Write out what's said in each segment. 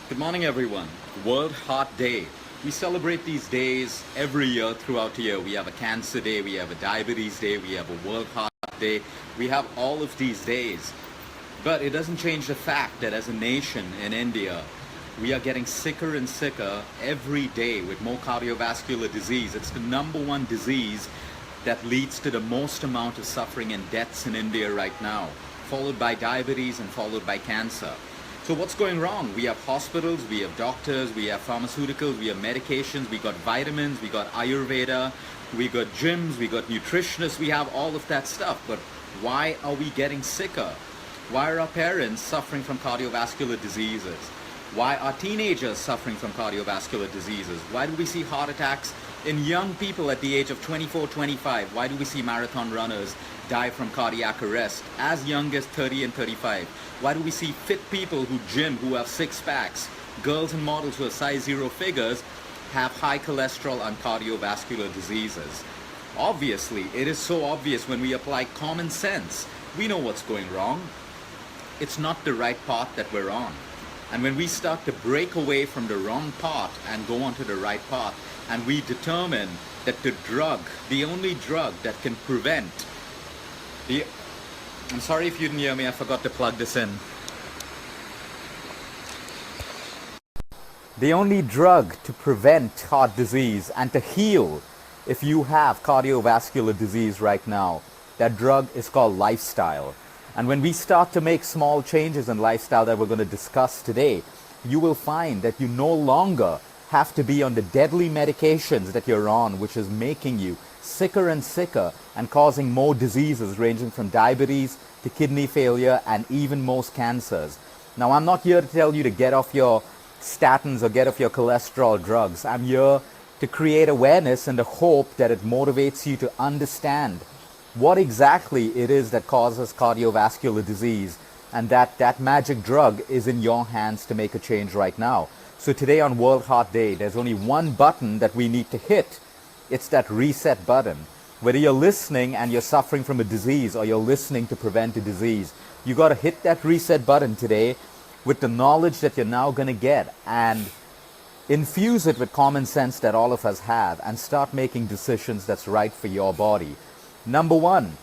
Good morning, everyone. World Heart Day. We celebrate these days every year throughout the year. We have a Cancer Day, we have a Diabetes Day, we have a World Heart Day. We have all of these days. But it doesn't change the fact that as a nation in India, we are getting sicker and sicker every day with more cardiovascular disease. It's the number one disease that leads to the most amount of suffering and deaths in India right now, followed by diabetes and followed by cancer. So what's going wrong? We have hospitals, we have doctors, we have pharmaceuticals, we have medications, we got vitamins, we got Ayurveda, we got gyms, we got nutritionists, we have all of that stuff. But why are we getting sicker? Why are our parents suffering from cardiovascular diseases? Why are teenagers suffering from cardiovascular diseases? Why do we see heart attacks in young people at the age of 24, 25? Why do we see marathon runners die from cardiac arrest as young as 30 and 35? Why do we see fit people who gym, who have six packs, girls and models who are size 0 figures, have high cholesterol and cardiovascular diseases? Obviously, it is so obvious when we apply common sense. We know what's going wrong. It's not the right path that we're on. And when we start to break away from the wrong path and go onto the right path, and we determine that the only drug that can prevent I'm sorry if you didn't hear me, I forgot to plug this in. The only drug to prevent heart disease and to heal if you have cardiovascular disease right now, that drug is called lifestyle. And when we start to make small changes in lifestyle that we're going to discuss today, you will find that you no longer have to be on the deadly medications that you're on, which is making you sicker and sicker and causing more diseases ranging from diabetes to kidney failure and even most cancers. Now, I'm not here to tell you to get off your statins or get off your cholesterol drugs. I'm here to create awareness in the hope that it motivates you to understand what exactly it is that causes cardiovascular disease, and that magic drug is in your hands to make a change right now. So today on World Heart Day, there's only one button that we need to hit. It's that reset button. Whether you're listening and you're suffering from a disease or you're listening to prevent a disease, you got to hit that reset button today with the knowledge that you're now going to get and infuse it with common sense that all of us have and start making decisions that's right for your body. Number one,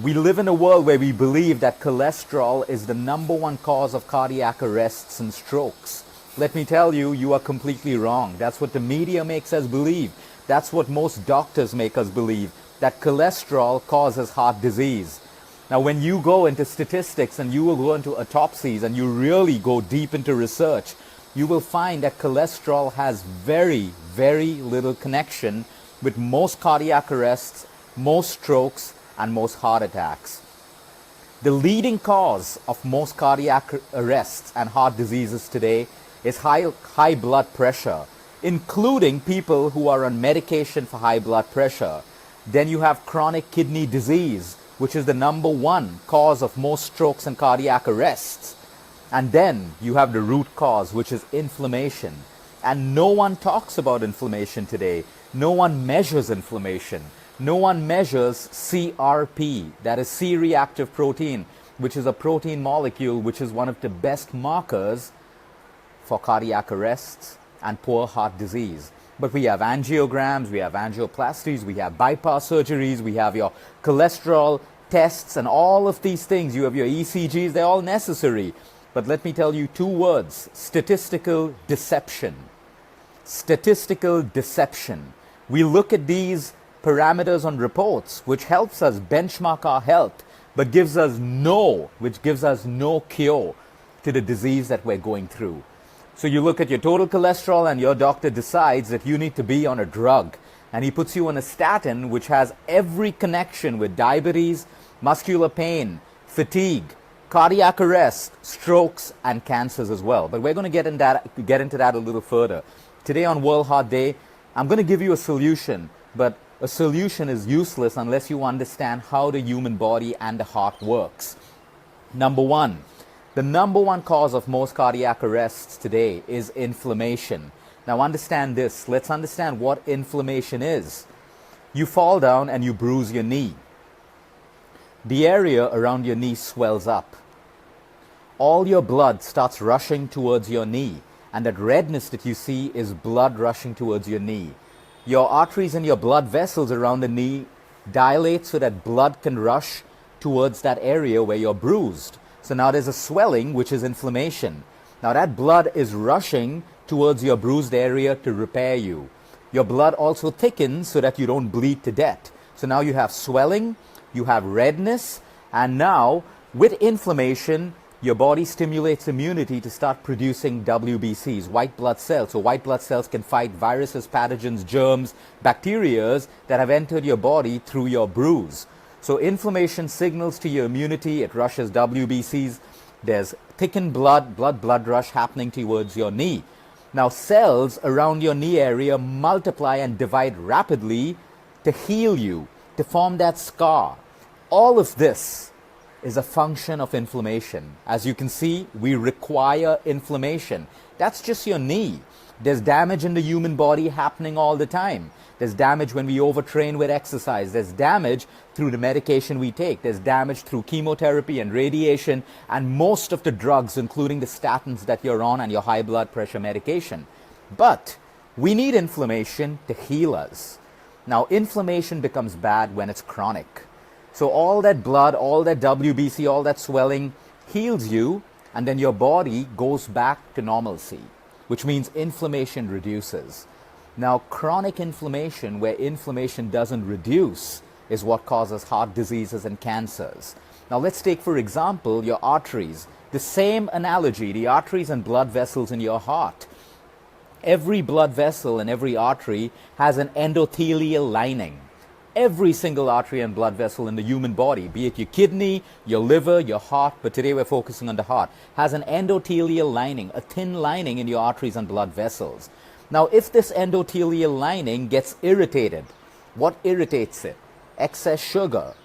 we live in a world where we believe that cholesterol is the number one cause of cardiac arrests and strokes. Let me tell you, you are completely wrong. That's what the media makes us believe. That's what most doctors make us believe, that cholesterol causes heart disease. Now, when you go into statistics and you will go into autopsies and you really go deep into research, you will find that cholesterol has very, very little connection with most cardiac arrests, most strokes, and most heart attacks. The leading cause of most cardiac arrests and heart diseases today is high blood pressure, including people who are on medication for high blood pressure. Then you have chronic kidney disease, which is the number one cause of most strokes and cardiac arrests. And then you have the root cause, which is inflammation. And no one talks about inflammation today. No one measures inflammation. No one measures CRP, that is C-reactive protein, which is a protein molecule which is one of the best markers for cardiac arrests and poor heart disease. But we have angiograms, we have angioplasties, we have bypass surgeries, we have your cholesterol tests and all of these things. You have your ECGs, they're all necessary. But let me tell you two words: statistical deception. Statistical deception. We look at these parameters on reports, which helps us benchmark our health, but gives us no cure to the disease that we're going through. So you look at your total cholesterol and your doctor decides that you need to be on a drug. And he puts you on a statin, which has every connection with diabetes, muscular pain, fatigue, cardiac arrest, strokes, and cancers as well. But we're going to get into that a little further. Today on World Heart Day, I'm going to give you a solution, but a solution is useless unless you understand how the human body and the heart works. Number one, the number one cause of most cardiac arrests today is inflammation. Now understand this. Let's understand what inflammation is. You fall down and you bruise your knee. The area around your knee swells up. All your blood starts rushing towards your knee. And that redness that you see is blood rushing towards your knee. Your arteries and your blood vessels around the knee dilate so that blood can rush towards that area where you're bruised. So now there's a swelling, which is inflammation. Now that blood is rushing towards your bruised area to repair you. Your blood also thickens so that you don't bleed to death. So now you have swelling, you have redness, and now with inflammation, your body stimulates immunity to start producing WBCs, white blood cells. So white blood cells can fight viruses, pathogens, germs, bacteria that have entered your body through your bruise. So inflammation signals to your immunity, it rushes WBCs. There's thickened blood rush happening towards your knee. Now cells around your knee area multiply and divide rapidly to heal you, to form that scar. All of this is a function of inflammation. As you can see, we require inflammation. That's just your knee. There's damage in the human body happening all the time. There's damage when we overtrain with exercise. There's damage through the medication we take. There's damage through chemotherapy and radiation and most of the drugs, including the statins that you're on and your high blood pressure medication. But we need inflammation to heal us. Now, inflammation becomes bad when it's chronic. So all that blood, all that WBC, all that swelling heals you, and then your body goes back to normalcy, which means inflammation reduces. Now, chronic inflammation, where inflammation doesn't reduce, is what causes heart diseases and cancers. Now, let's take, for example, your arteries. The same analogy, the arteries and blood vessels in your heart. Every blood vessel and every artery has an endothelial lining. Every single artery and blood vessel in the human body, be it your kidney, your liver, your heart, but today we're focusing on the heart, has an endothelial lining, a thin lining in your arteries and blood vessels. Now, if this endothelial lining gets irritated, what irritates it? Excess sugar,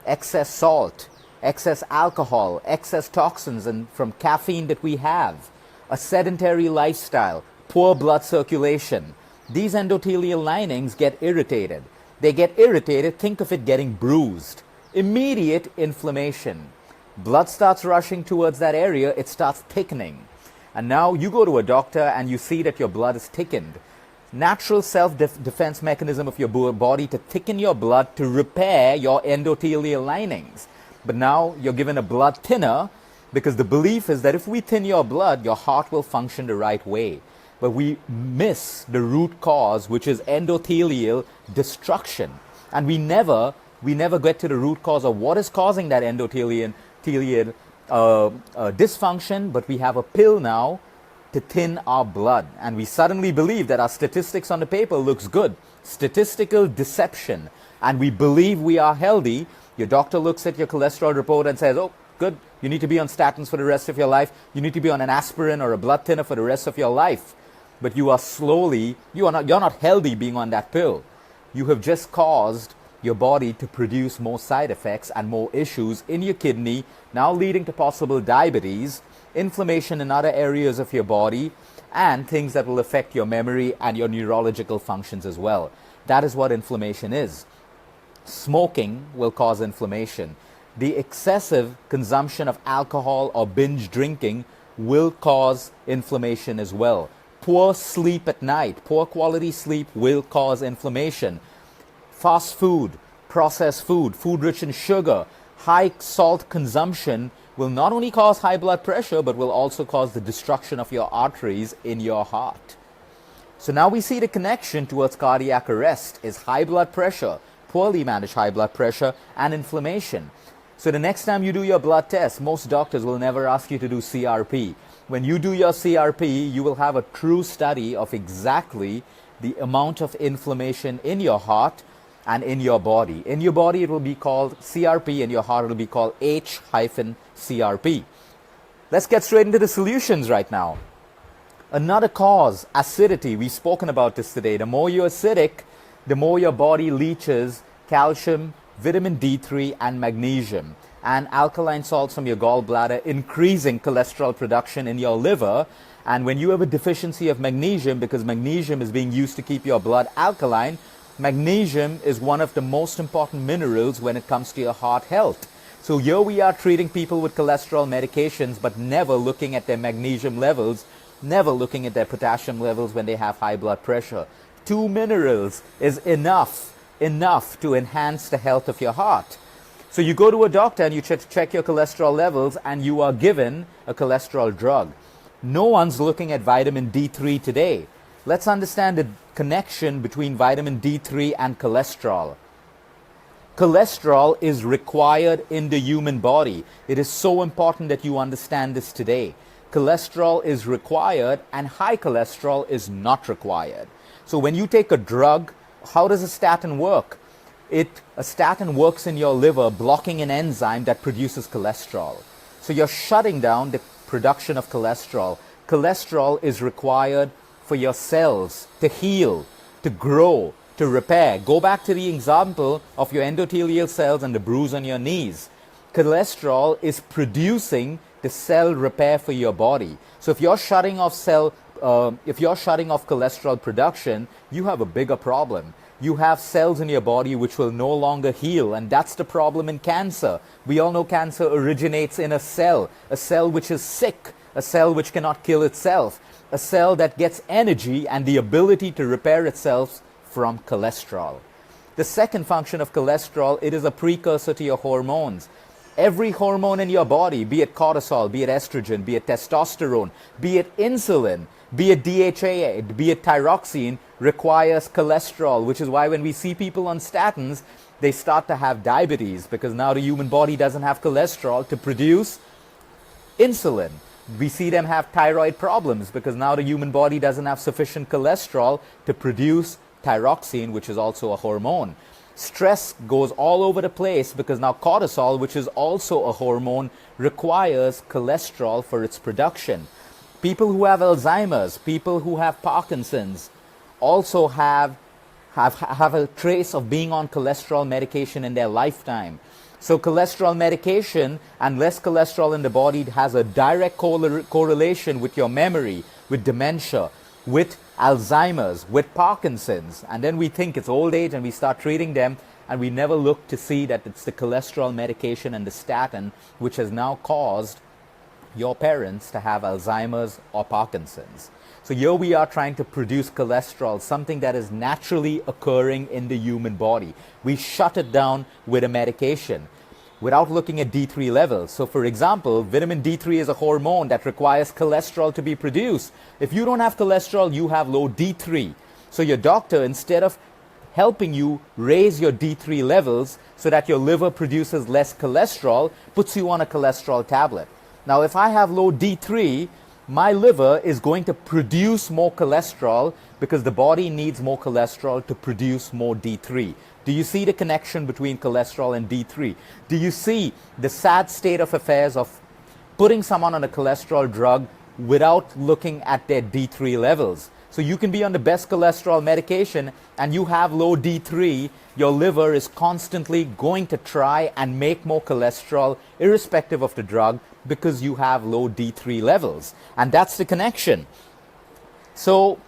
excess salt, excess alcohol, excess toxins and from caffeine that we have, a sedentary lifestyle, poor blood circulation. These endothelial linings get irritated. They get irritated, think of it getting bruised. Immediate inflammation. Blood starts rushing towards that area, it starts thickening. And now you go to a doctor and you see that your blood is thickened. Natural self-defense mechanism of your body to thicken your blood to repair your endothelial linings. But now you're given a blood thinner because the belief is that if we thin your blood, your heart will function the right way. But we miss the root cause, which is endothelial destruction. And we never get to the root cause of what is causing that endothelial dysfunction, but we have a pill now to thin our blood. And we suddenly believe that our statistics on the paper looks good. Statistical deception. And we believe we are healthy. Your doctor looks at your cholesterol report and says, oh, good, you need to be on statins for the rest of your life. You need to be on an aspirin or a blood thinner for the rest of your life. But you are you're not healthy being on that pill. You have just caused your body to produce more side effects and more issues in your kidney, now leading to possible diabetes, inflammation in other areas of your body, and things that will affect your memory and your neurological functions as well. That is what inflammation is. Smoking will cause inflammation. The excessive consumption of alcohol or binge drinking will cause inflammation as well. Poor sleep at night, poor quality sleep will cause inflammation. Fast food, processed food, food rich in sugar, high salt consumption will not only cause high blood pressure, but will also cause the destruction of your arteries in your heart. So now we see the connection towards cardiac arrest is high blood pressure, poorly managed high blood pressure, and inflammation. So the next time you do your blood test, most doctors will never ask you to do CRP. When you do your CRP, you will have a true study of exactly the amount of inflammation in your heart and in your body. In your body, it will be called CRP. In your heart, it will be called H-CRP. Let's get straight into the solutions right now. Another cause, acidity. We've spoken about this today. The more you're acidic, the more your body leaches calcium, vitamin D3, and magnesium, and alkaline salts from your gallbladder, increasing cholesterol production in your liver. And when you have a deficiency of magnesium, because magnesium is being used to keep your blood alkaline, magnesium is one of the most important minerals when it comes to your heart health. So here we are treating people with cholesterol medications, but never looking at their magnesium levels never looking at their potassium levels when they have high blood pressure. 2 minerals is enough to enhance the health of your heart. So you go to a doctor and you check your cholesterol levels and you are given a cholesterol drug. No one's looking at vitamin D3 today. Let's understand the connection between vitamin D3 and cholesterol. Cholesterol is required in the human body. It is so important that you understand this today. Cholesterol is required and high cholesterol is not required. So when you take a drug, how does a statin work? A statin works in your liver, blocking an enzyme that produces cholesterol. So you're shutting down the production of cholesterol. Cholesterol is required for your cells to heal, to grow, to repair. Go back to the example of your endothelial cells and the bruise on your knees. Cholesterol is producing the cell repair for your body. So if you're shutting off cholesterol production, you have a bigger problem. You have cells in your body which will no longer heal, and that's the problem in cancer. We all know cancer originates in a cell which is sick, a cell which cannot kill itself, a cell that gets energy and the ability to repair itself from cholesterol. The second function of cholesterol, it is a precursor to your hormones. Every hormone in your body, be it cortisol, be it estrogen, be it testosterone, be it insulin, be it DHA, be it thyroxine, requires cholesterol, which is why when we see people on statins, they start to have diabetes because now the human body doesn't have cholesterol to produce insulin. We see them have thyroid problems because now the human body doesn't have sufficient cholesterol to produce thyroxine, which is also a hormone. Stress goes all over the place because now cortisol, which is also a hormone, requires cholesterol for its production. People who have Alzheimer's, people who have Parkinson's also have a trace of being on cholesterol medication in their lifetime. So cholesterol medication and less cholesterol in the body has a direct correlation with your memory, with dementia, with Alzheimer's, with Parkinson's. And then we think it's old age and we start treating them, and we never look to see that it's the cholesterol medication and the statin which has now caused your parents to have Alzheimer's or Parkinson's. So here we are trying to produce cholesterol, something that is naturally occurring in the human body. We shut it down with a medication without looking at D3 levels. So for example, vitamin D3 is a hormone that requires cholesterol to be produced. If you don't have cholesterol, you have low D3. So your doctor, instead of helping you raise your D3 levels so that your liver produces less cholesterol, puts you on a cholesterol tablet. Now, if I have low D3, my liver is going to produce more cholesterol because the body needs more cholesterol to produce more D3. Do you see the connection between cholesterol and D3? Do you see the sad state of affairs of putting someone on a cholesterol drug without looking at their D3 levels? So you can be on the best cholesterol medication and you have low D3, your liver is constantly going to try and make more cholesterol irrespective of the drug because you have low D3 levels. And that's the connection. So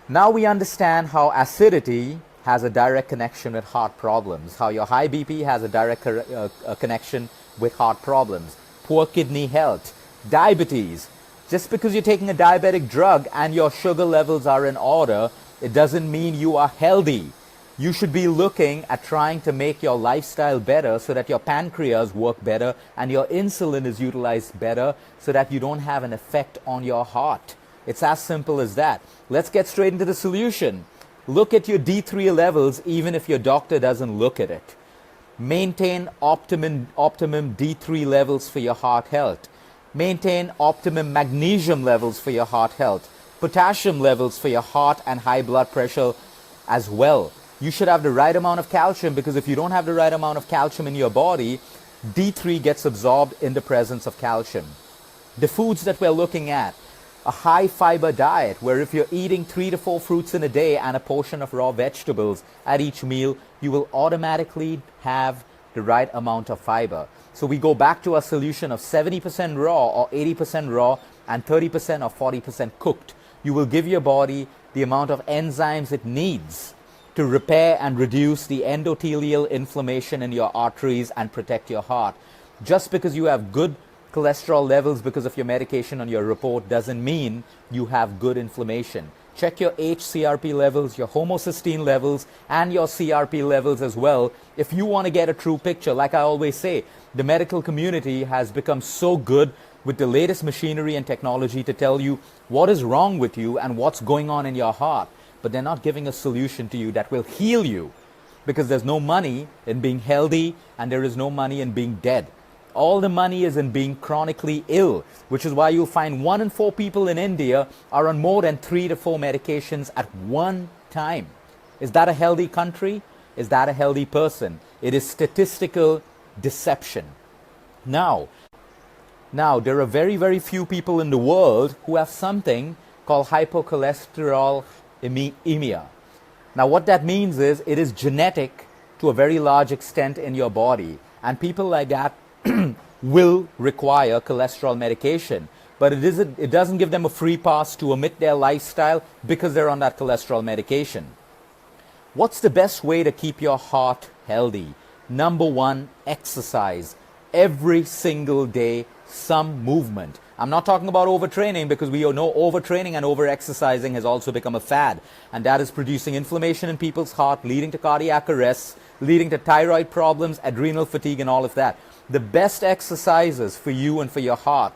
now we understand how acidity has a direct connection with heart problems, how your high BP has a direct connection with heart problems, poor kidney health, diabetes. Just because you're taking a diabetic drug and your sugar levels are in order, it doesn't mean you are healthy. You should be looking at trying to make your lifestyle better so that your pancreas work better and your insulin is utilized better so that you don't have an effect on your heart. It's as simple as that. Let's get straight into the solution. Look at your D3 levels even if your doctor doesn't look at it. Maintain optimum D3 levels for your heart health. Maintain optimum magnesium levels for your heart health. Potassium levels for your heart and high blood pressure as well. You should have the right amount of calcium because if you don't have the right amount of calcium in your body, D3 gets absorbed in the presence of calcium. The foods that we're looking at, a high fiber diet where if you're eating 3 to 4 fruits in a day and a portion of raw vegetables at each meal, you will automatically have the right amount of fiber. So we go back to our solution of 70% raw or 80% raw and 30% or 40% cooked. You will give your body the amount of enzymes it needs to repair and reduce the endothelial inflammation in your arteries and protect your heart. Just because you have good cholesterol levels because of your medication on your report doesn't mean you have good inflammation. Check your HCRP levels, your homocysteine levels, and your CRP levels as well if you want to get a true picture. Like I always say, the medical community has become so good with the latest machinery and technology to tell you what is wrong with you and what's going on in your heart, but they're not giving a solution to you that will heal you, because there's no money in being healthy and there is no money in being dead. All the money is in being chronically ill, which is why you'll find 1 in 4 people in India are on more than 3 to 4 medications at one time. Is that a healthy country? Is that a healthy person? It is statistical deception. Now, there are very, very few people in the world who have something called hypocholesterolemia. Now, what that means is it is genetic to a very large extent in your body, and people like that will require cholesterol medication, but it doesn't give them a free pass to omit their lifestyle because they're on that cholesterol medication. What's the best way to keep your heart healthy? Number 1, exercise. Every single day, some movement. I'm not talking about overtraining, because we know overtraining and overexercising has also become a fad, and that is producing inflammation in people's heart, leading to cardiac arrests, leading to thyroid problems, adrenal fatigue, and all of that. The best exercises for you and for your heart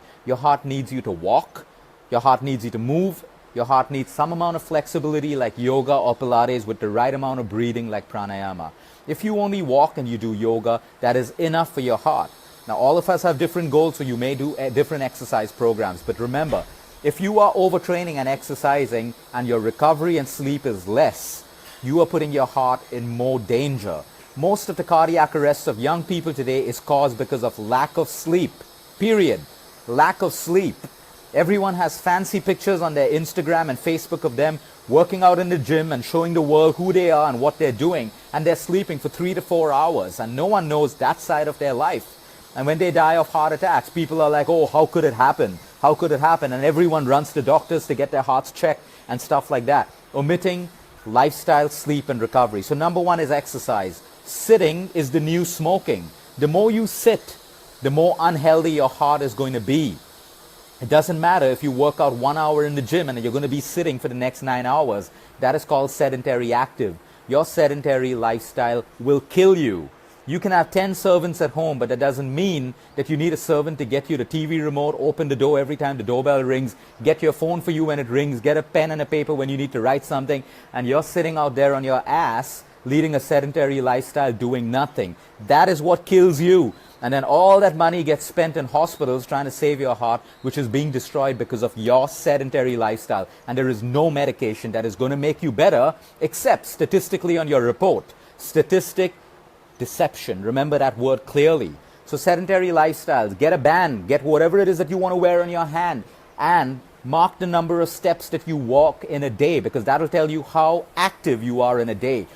needs you to walk, your heart needs you to move, your heart needs some amount of flexibility like yoga or Pilates with the right amount of breathing like pranayama. If you only walk and you do yoga, that is enough for your heart. Now, all of us have different goals, so you may do different exercise programs. But remember, if you are overtraining and exercising and your recovery and sleep is less, you are putting your heart in more danger. Most of the cardiac arrests of young people today is caused because of lack of sleep. Period. Lack of sleep. Everyone has fancy pictures on their Instagram and Facebook of them working out in the gym and showing the world who they are and what they're doing, and they're sleeping for 3 to 4 hours, and no one knows that side of their life. And when they die of heart attacks, people are like, oh, how could it happen? How could it happen? And everyone runs to doctors to get their hearts checked and stuff like that. Omitting lifestyle, sleep, and recovery. So number 1 is exercise. Sitting is the new smoking. The more you sit, the more unhealthy your heart is going to be. It doesn't matter if you work out 1 hour in the gym and you're going to be sitting for the next 9 hours. That is called sedentary active. Your sedentary lifestyle will kill you. You can have 10 servants at home, but that doesn't mean that you need a servant to get you the TV remote, open the door every time the doorbell rings, get your phone for you when it rings, get a pen and a paper when you need to write something, and you're sitting out there on your ass leading a sedentary lifestyle doing nothing. That is what kills you. And then all that money gets spent in hospitals trying to save your heart, which is being destroyed because of your sedentary lifestyle. And there is no medication that is going to make you better except statistically on your report. Statistic deception. Remember that word clearly. So sedentary lifestyles, get a band, get whatever it is that you want to wear on your hand, and mark the number of steps that you walk in a day, because that will tell you how active you are in a day.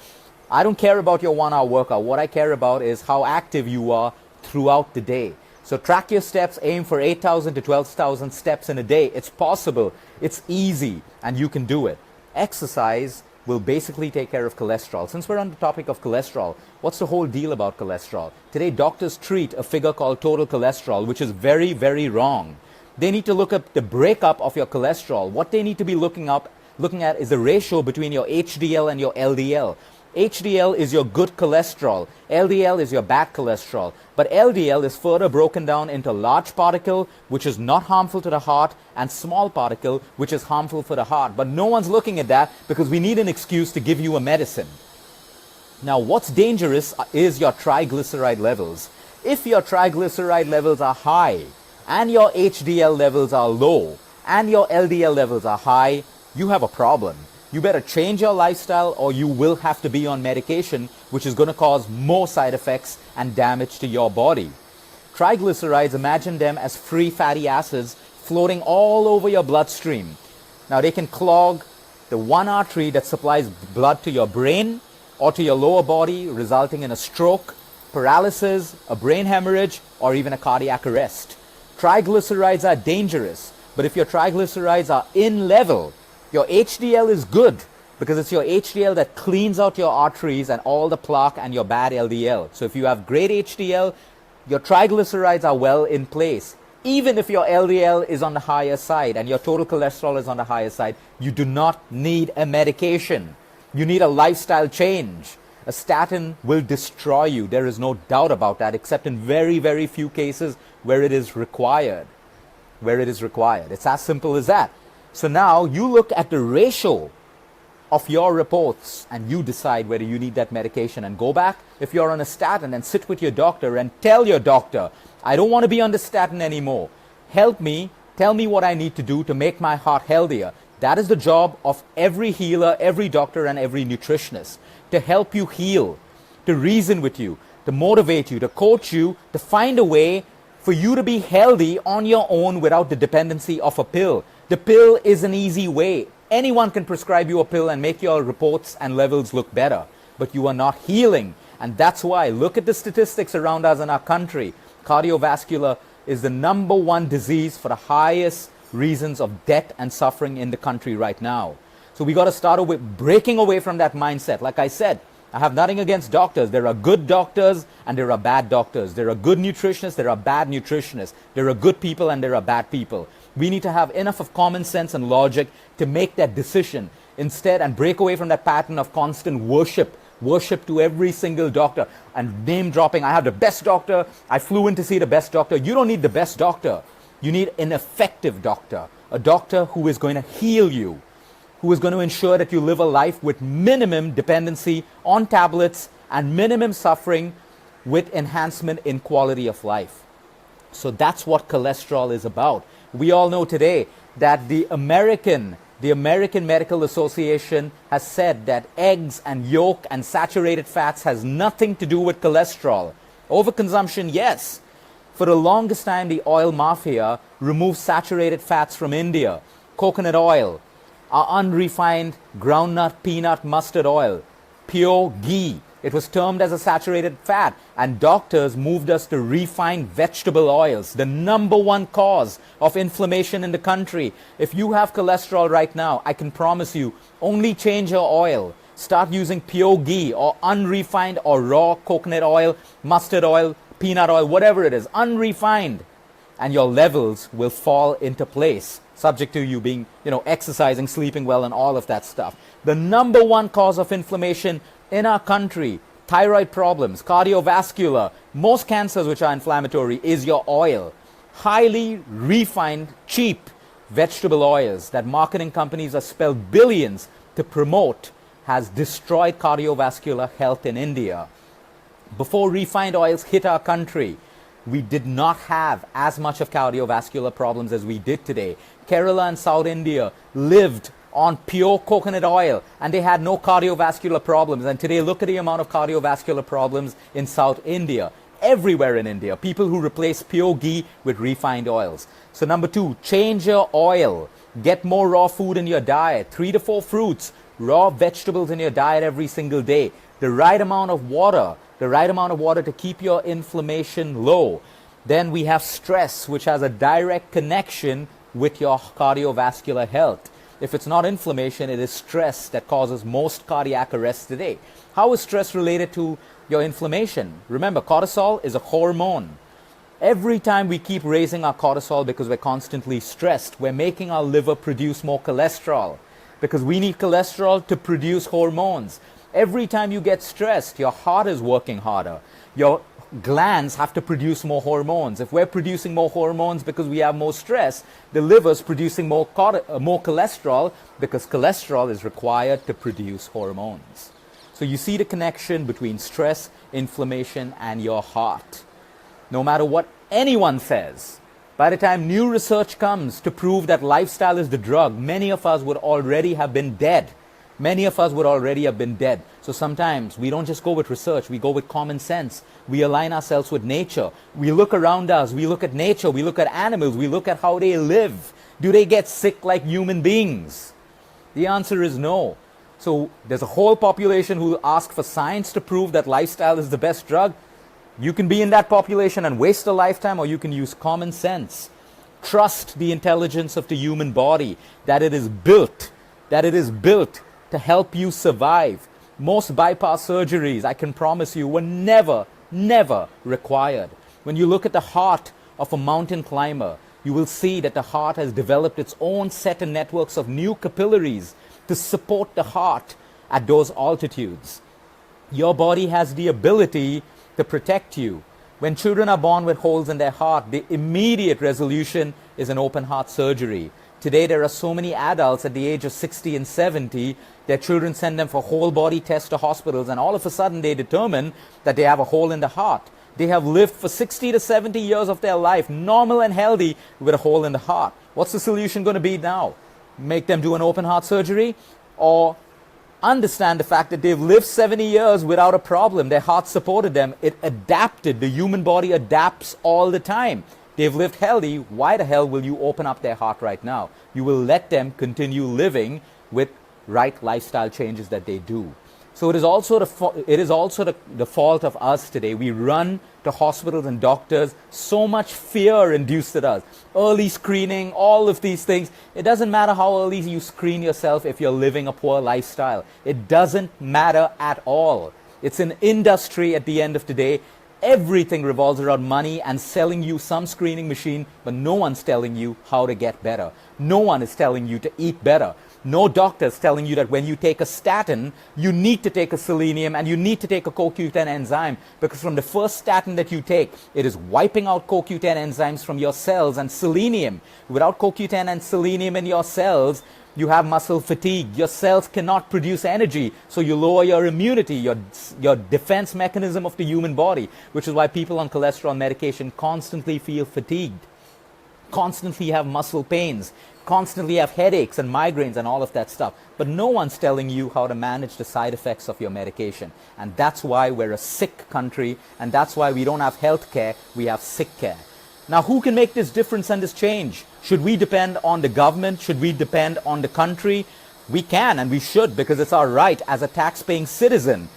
I don't care about your 1 hour workout. What I care about is how active you are throughout the day. So track your steps, aim for 8,000 to 12,000 steps in a day. It's possible, it's easy, and you can do it. Exercise will basically take care of cholesterol. Since we're on the topic of cholesterol, what's the whole deal about cholesterol? Today, doctors treat a figure called total cholesterol, which is very, very wrong. They need to look at the breakup of your cholesterol. What they need to be looking at is the ratio between your HDL and your LDL. HDL is your good cholesterol. LDL is your bad cholesterol. But LDL is further broken down into large particle, which is not harmful to the heart, and small particle, which is harmful for the heart. But no one's looking at that because we need an excuse to give you a medicine. Now, what's dangerous is your triglyceride levels. If your triglyceride levels are high, and your HDL levels are low, and your LDL levels are high, you have a problem. You better change your lifestyle or you will have to be on medication, which is going to cause more side effects and damage to your body. Triglycerides, imagine them as free fatty acids floating all over your bloodstream. Now they can clog the one artery that supplies blood to your brain or to your lower body, resulting in a stroke, paralysis, a brain hemorrhage, or even a cardiac arrest. Triglycerides are dangerous, but if your triglycerides are in level, your HDL is good because it's your HDL that cleans out your arteries and all the plaque and your bad LDL. So if you have great HDL, your triglycerides are well in place. Even if your LDL is on the higher side and your total cholesterol is on the higher side, you do not need a medication. You need a lifestyle change. A statin will destroy you. There is no doubt about that, except in very, very few cases where it is required. It's as simple as that. So now you look at the ratio of your reports and you decide whether you need that medication, and go back if you're on a statin and sit with your doctor and tell your doctor, I don't want to be on the statin anymore. Help me, tell me what I need to do to make my heart healthier. That is the job of every healer, every doctor, and every nutritionist, to help you heal, to reason with you, to motivate you, to coach you, to find a way for you to be healthy on your own without the dependency of a pill. The pill is an easy way. Anyone can prescribe you a pill and make your reports and levels look better, but you are not healing. And that's why, look at the statistics around us in our country. Cardiovascular is the #1 disease for the highest reasons of death and suffering in the country right now. So we got to start with breaking away from that mindset. Like I said, I have nothing against doctors. There are good doctors and there are bad doctors. There are good nutritionists, there are bad nutritionists. There are good people and there are bad people. We need to have enough of common sense and logic to make that decision instead, and break away from that pattern of constant worship to every single doctor and name dropping. I have the best doctor. I flew in to see the best doctor. You don't need the best doctor. You need an effective doctor, a doctor who is going to heal you, who is going to ensure that you live a life with minimum dependency on tablets and minimum suffering with enhancement in quality of life. So that's what cholesterol is about. We all know today that the American Medical Association has said that eggs and yolk and saturated fats has nothing to do with cholesterol. Overconsumption, yes. For the longest time, the oil mafia removed saturated fats from India. Coconut oil, unrefined groundnut, peanut, mustard oil, pure ghee. It was termed as a saturated fat, and doctors moved us to refined vegetable oils, the #1 cause of inflammation in the country. If you have cholesterol right now, I can promise you, only change your oil. Start using pure ghee or unrefined or raw coconut oil, mustard oil, peanut oil, whatever it is, unrefined, and your levels will fall into place, subject to you being, exercising, sleeping well, and all of that stuff. The #1 cause of inflammation in our country, thyroid problems, cardiovascular, most cancers which are inflammatory, is your oil. Highly refined, cheap vegetable oils that marketing companies have spent billions to promote has destroyed cardiovascular health in India. Before refined oils hit our country, we did not have as much of cardiovascular problems as we did today. Kerala and South India lived on pure coconut oil and they had no cardiovascular problems. And today, look at the amount of cardiovascular problems in South India. Everywhere in India, people who replace pure ghee with refined oils. So #2, change your oil. Get more raw food in your diet. 3 to 4 fruits, raw vegetables in your diet every single day. The right amount of water to keep your inflammation low. Then we have stress, which has a direct connection with your cardiovascular health. If it's not inflammation, it is stress that causes most cardiac arrests today. How is stress related to your inflammation? Remember, cortisol is a hormone. Every time we keep raising our cortisol because we're constantly stressed, we're making our liver produce more cholesterol because we need cholesterol to produce hormones. Every time you get stressed, your heart is working harder. Your glands have to produce more hormones. If we're producing more hormones because we have more stress, the liver's producing more cholesterol because cholesterol is required to produce hormones. So you see the connection between stress, inflammation, and your heart. No matter what anyone says, by the time new research comes to prove that lifestyle is the drug, many of us would already have been dead. So sometimes we don't just go with research, we go with common sense. We align ourselves with nature. We look around us, we look at nature, we look at animals, we look at how they live. Do they get sick like human beings? The answer is no. So there's a whole population who ask for science to prove that lifestyle is the best drug. You can be in that population and waste a lifetime, or you can use common sense. Trust the intelligence of the human body, that it is built to help you survive. Most bypass surgeries, I can promise you, were never required. When you look at the heart of a mountain climber, you will see that the heart has developed its own set of networks of new capillaries to support the heart at those altitudes. Your body has the ability to protect you. When children are born with holes in their heart, the immediate resolution is an open heart surgery. Today there are so many adults at the age of 60 and 70, their children send them for whole body tests to hospitals, and all of a sudden they determine that they have a hole in the heart. They have lived for 60 to 70 years of their life, normal and healthy, with a hole in the heart. What's the solution going to be now? Make them do an open heart surgery? Or understand the fact that they've lived 70 years without a problem. Their heart supported them. It adapted. The human body adapts all the time. They've lived healthy. Why the hell will you open up their heart right now? You will let them continue living with right lifestyle changes that they do. So it is also the fault of us today. We run to hospitals and doctors, so much fear induced at us. Early screening, all of these things. It doesn't matter how early you screen yourself if you're living a poor lifestyle. It doesn't matter at all. It's an industry at the end of the day. Everything revolves around money and selling you some screening machine, but no one's telling you how to get better. No one is telling you to eat better. No doctor is telling you that when you take a statin, you need to take a selenium and you need to take a CoQ10 enzyme, because from the first statin that you take, it is wiping out CoQ10 enzymes from your cells and selenium. Without CoQ10 and selenium in your cells, you have muscle fatigue. Your cells cannot produce energy, so you lower your immunity, your defense mechanism of the human body, which is why people on cholesterol medication constantly feel fatigued, constantly have muscle pains, constantly have headaches and migraines and all of that stuff. But no one's telling you how to manage the side effects of your medication. And that's why we're a sick country, and that's why we don't have health care, we have sick care. Now, who can make this difference and this change? Should we depend on the government? Should we depend on the country? We can and we should, because it's our right as a tax-paying citizen.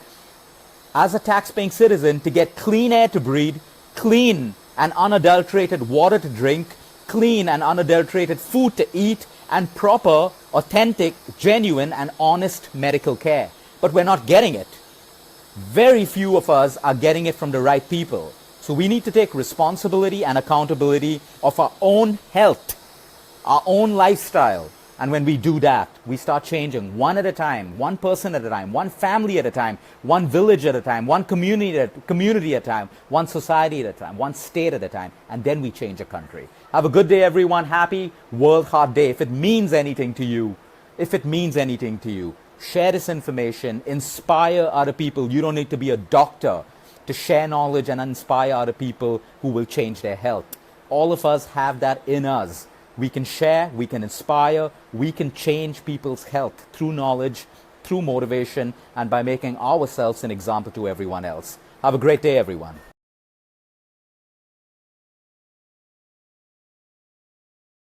As a tax-paying citizen, to get clean air to breathe, clean and unadulterated water to drink, clean and unadulterated food to eat, and proper, authentic, genuine and honest medical care. But we're not getting it. Very few of us are getting it from the right people. So we need to take responsibility and accountability of our own health, our own lifestyle. And when we do that, we start changing one at a time, one person at a time, one family at a time, one village at a time, one community at a time, one society at a time, one state at a time, and then we change a country. Have a good day, everyone. Happy World Heart Day. If it means anything to you, share this information, inspire other people. You don't need to be a doctor to share knowledge and inspire other people who will change their health. All of us have that in us. We can share, we can inspire, we can change people's health through knowledge, through motivation, and by making ourselves an example to everyone else. Have a great day, everyone.